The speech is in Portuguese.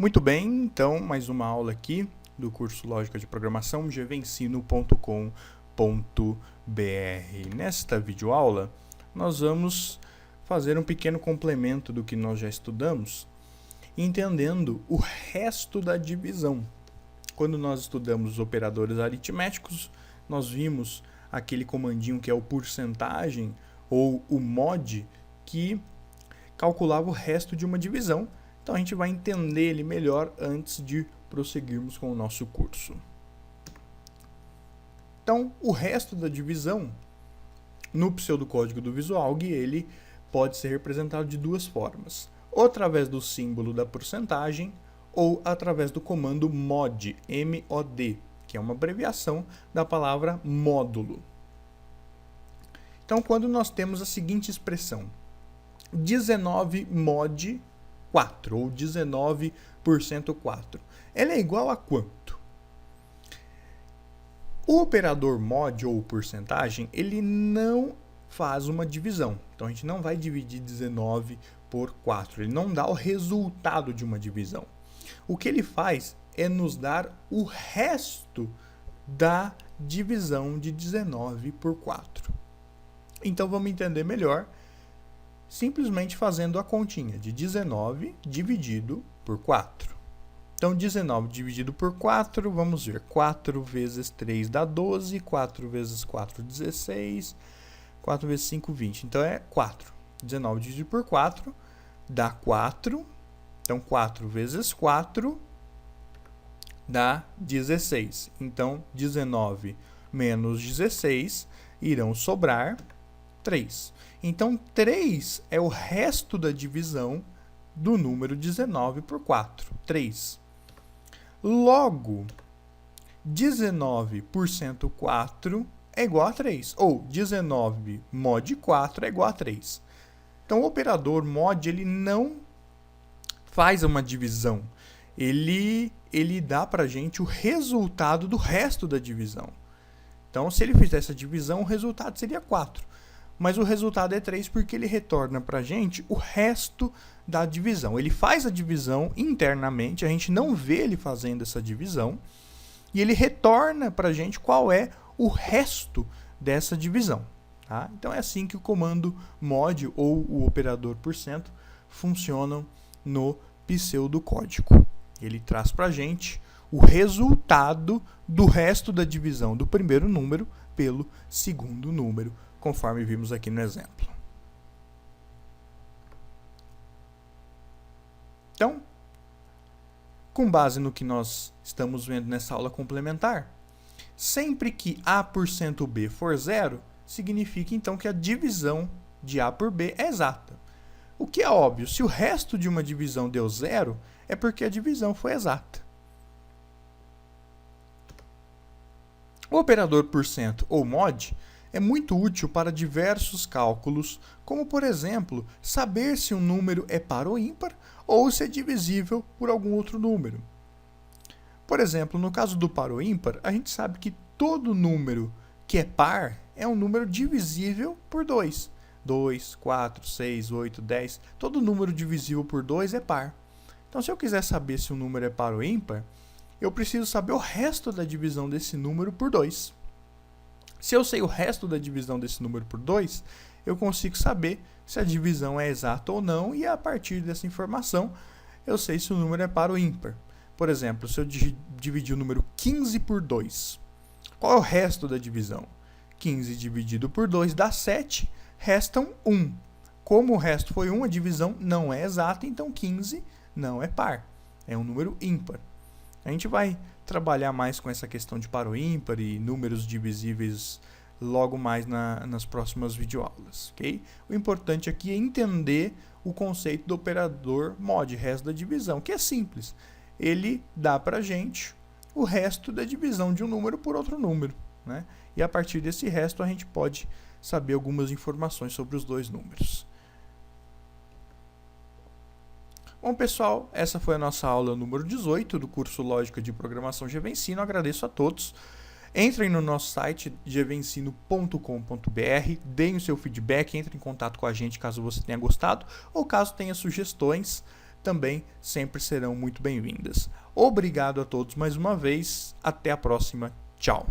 Muito bem, então, mais uma aula aqui do curso Lógica de Programação, gvensino.com.br. Nesta videoaula, nós vamos fazer um pequeno complemento do que nós já estudamos, entendendo o resto da divisão. Quando nós estudamos os operadores aritméticos, nós vimos aquele comandinho que é o porcentagem ou o mod, que calculava o resto de uma divisão. Então a gente vai entender ele melhor antes de prosseguirmos com o nosso curso. Então, o resto da divisão, no pseudocódigo do VisualG, ele pode ser representado de duas formas. Ou através do símbolo da porcentagem, ou através do comando mod, M-O-D, que é uma abreviação da palavra módulo. Então, quando nós temos a seguinte expressão, 19 mod 4, ou 19% 4, ela é igual a quanto? O operador mod, ou porcentagem, ele não faz uma divisão. Então, a gente não vai dividir 19 por 4, ele não dá o resultado de uma divisão. O que ele faz é nos dar o resto da divisão de 19 por 4. Então, vamos entender melhor simplesmente fazendo a continha de 19 dividido por 4. Então, 19 dividido por 4, vamos ver, 4 vezes 3 dá 12, 4 vezes 4, 16, 4 vezes 5, 20. Então, é 4. 19 dividido por 4 dá 4. Então, 4 vezes 4 dá 16. Então, 19 menos 16 irão sobrar 3. Então, 3 é o resto da divisão do número 19 por 4. 3. Logo, 19% 4 é igual a 3. Ou 19 mod 4 é igual a 3. Então, o operador mod ele não faz uma divisão. Ele dá para a gente o resultado do resto da divisão. Então, se ele fizesse a divisão, o resultado seria 4. Mas o resultado é 3 porque ele retorna para a gente o resto da divisão. Ele faz a divisão internamente, a gente não vê ele fazendo essa divisão, e ele retorna para a gente qual é o resto dessa divisão. Tá? Então é assim que o comando mod ou o operador porcento funcionam no pseudocódigo. Ele traz para a gente o resultado do resto da divisão do primeiro número pelo segundo número, conforme vimos aqui no exemplo. Então, com base no que nós estamos vendo nessa aula complementar, sempre que A por cento B for zero, significa então que a divisão de A por B é exata. O que é óbvio, se o resto de uma divisão deu zero, é porque a divisão foi exata. O operador porcento ou mod é muito útil para diversos cálculos, como, por exemplo, saber se um número é par ou ímpar ou se é divisível por algum outro número. Por exemplo, no caso do par ou ímpar, a gente sabe que todo número que é par é um número divisível por 2. 2, 4, 6, 8, 10, todo número divisível por 2 é par. Então, se eu quiser saber se um número é par ou ímpar, eu preciso saber o resto da divisão desse número por 2. Se eu sei o resto da divisão desse número por 2, eu consigo saber se a divisão é exata ou não, e a partir dessa informação, eu sei se o número é par ou ímpar. Por exemplo, se eu dividir o número 15 por 2, qual é o resto da divisão? 15 dividido por 2 dá 7, restam 1. Como o resto foi 1, a divisão não é exata, então 15 não é par, é um número ímpar. A gente vai trabalhar mais com essa questão de par ou ímpar e números divisíveis logo mais nas próximas videoaulas, ok? O importante aqui é entender o conceito do operador mod, resto da divisão, que é simples. Ele dá para a gente o resto da divisão de um número por outro número, né? E a partir desse resto a gente pode saber algumas informações sobre os dois números. Bom, pessoal, essa foi a nossa aula número 18 do curso Lógica de Programação gvensino. Agradeço a todos. Entrem no nosso site gvensino.com.br, deem o seu feedback, entrem em contato com a gente caso você tenha gostado ou caso tenha sugestões. também sempre serão muito bem-vindas. Obrigado a todos mais uma vez, até a próxima, tchau!